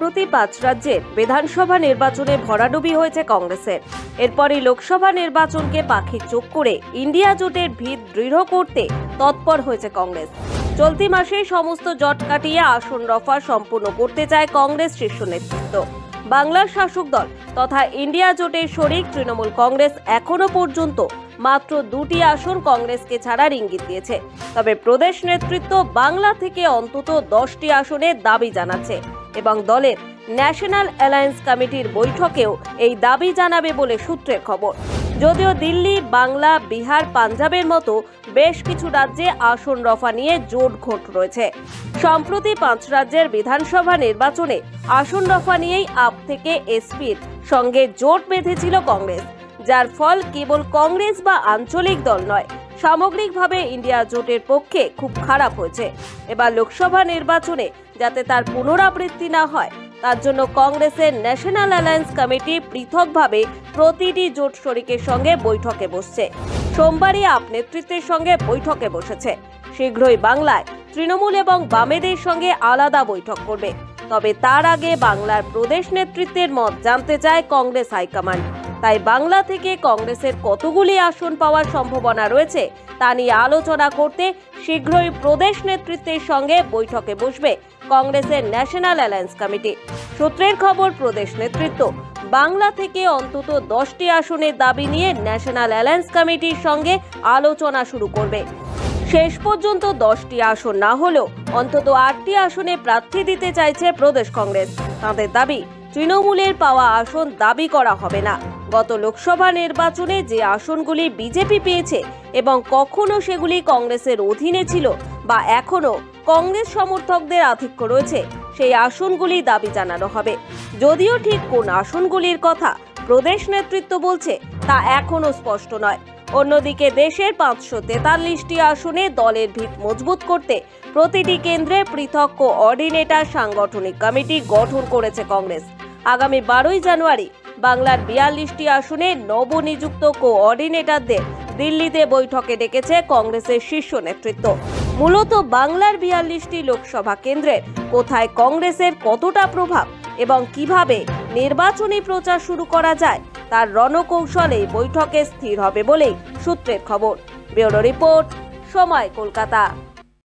সম্প্রতি 5 রাজ্যের বিধানসভা নির্বাচনে ভরাডুবি হয়েছে কংগ্রেসের। এরপরই লোকসভা নির্বাচনকে পাখির চোখ করে ইন্ডিয়া জোটের ভিত দৃঢ় করতে তৎপর হয়েছে কংগ্রেস। চলতি মাসে সমস্ত জট কাটিয়ে আসন রফা সম্পূর্ণ করতে চায় কংগ্রেস শীর্ষ নেতৃত্ব। বাংলার শাসক দল তথা ইন্ডিয়া জোটের শরিক তৃণমূল কংগ্রেস এখনো পর্যন্ত মাত্র 2টি আসন কংগ্রেসকে ছাড়ার ইঙ্গিত দিয়েছে। তবে প্রদেশ নেতৃত্ব বাংলা থেকে অন্তত 10টি আসনের দাবি জানাচ্ছে এবং দলের ন্যাশনাল অ্যালায়েন্স কমিটির বৈঠকেও এই দাবি জানাবে বলে সূত্রের খবর। যদিও দিল্লি, বাংলা, বিহার, পাঞ্জাবের মতো বেশ কিছু রাজ্যে আসন রফা নিয়ে জোটঘোট রয়েছে। সম্প্রতি 5 রাজ্যের বিধানসভা নির্বাচনে আসন রফা নিয়েই আপ থেকে এসপির সঙ্গে জোট বেঁধেছিল কংগ্রেস, যার ফল কেবল কংগ্রেস বা আঞ্চলিক দল নয়, সামগ্রিকভাবে ইন্ডিয়া জোটের পক্ষে খুব খারাপ হয়েছে। এবার লোকসভা নির্বাচনে যাতে তার পুনরাবৃত্তি না হয় তার জন্য কংগ্রেসের ন্যাশনাল অ্যালায়েন্স কমিটি পৃথকভাবে প্রতিটি জোট শরিকের সঙ্গে বৈঠকে বসছে। সোমবারই আপ নেতৃত্বের সঙ্গে বৈঠকে বসেছে। শীঘ্রই বাংলায় তৃণমূল এবং বামেদের সঙ্গে আলাদা বৈঠক করবে। তবে তার আগে বাংলার প্রদেশ নেতৃত্বের মত জানতে চায় কংগ্রেস হাইকমান্ড। তাই বাংলা থেকে কংগ্রেসের কতগুলি আসন পাওয়ার সম্ভাবনা রয়েছে তা নিয়ে আলোচনা করতে শীঘ্রই প্রদেশ নেতৃত্বের সঙ্গে বৈঠকে বসবে কংগ্রেসের ন্যাশনাল অ্যালায়েন্স কমিটি। সূত্রের খবর, প্রদেশ নেতৃত্ব বাংলা থেকে অন্তত 10টি আসনের দাবি নিয়ে ন্যাশনাল অ্যালায়েন্স কমিটির সঙ্গে আলোচনা শুরু করবে। শেষ পর্যন্ত 10টি আসন না হলেও অন্তত 8টি আসনে প্রার্থী দিতে চাইছে প্রদেশ কংগ্রেস। তাদের দাবি, তৃণমূলের পাওয়া আসন দাবি করা হবে না। গত লোকসভা নির্বাচনে যে আসনগুলি বিজেপি পেয়েছে এবং কখনো সেগুলি কংগ্রেসের অধীনে ছিল বা এখনো কংগ্রেস সমর্থকদের আধিক্য রয়েছে, সেই আসনগুলি দাবি জানানো হবে। যদিও ঠিক কোন আসনগুলির কথা প্রদেশ নেতৃত্ব বলছে তা এখনো স্পষ্ট নয়। অন্যদিকে দেশের 543টি আসনে দলের ভিত মজবুত করতে প্রতিটি কেন্দ্রে পৃথক কোঅর্ডিনেটর সাংগঠনিক কমিটি গঠন করেছে কংগ্রেস। আগামী 12ই জানুয়ারি বাংলার 42টি আসনে নবনিযুক্ত কোঅর্ডিনেটরদের দিল্লিতে বৈঠকে ডেকেছে কংগ্রেসের শীর্ষ নেতৃত্ব। মূলত বাংলার 42টি লোকসভা কেন্দ্রের কোথায় কংগ্রেসের কতটা প্রভাব এবং কিভাবে নির্বাচনী প্রচার শুরু করা যায় তার রণকৌশলে বৈঠকে স্থির হবে বলেই সূত্রের খবর। ব্যুরো রিপোর্ট, সময়, কলকাতা।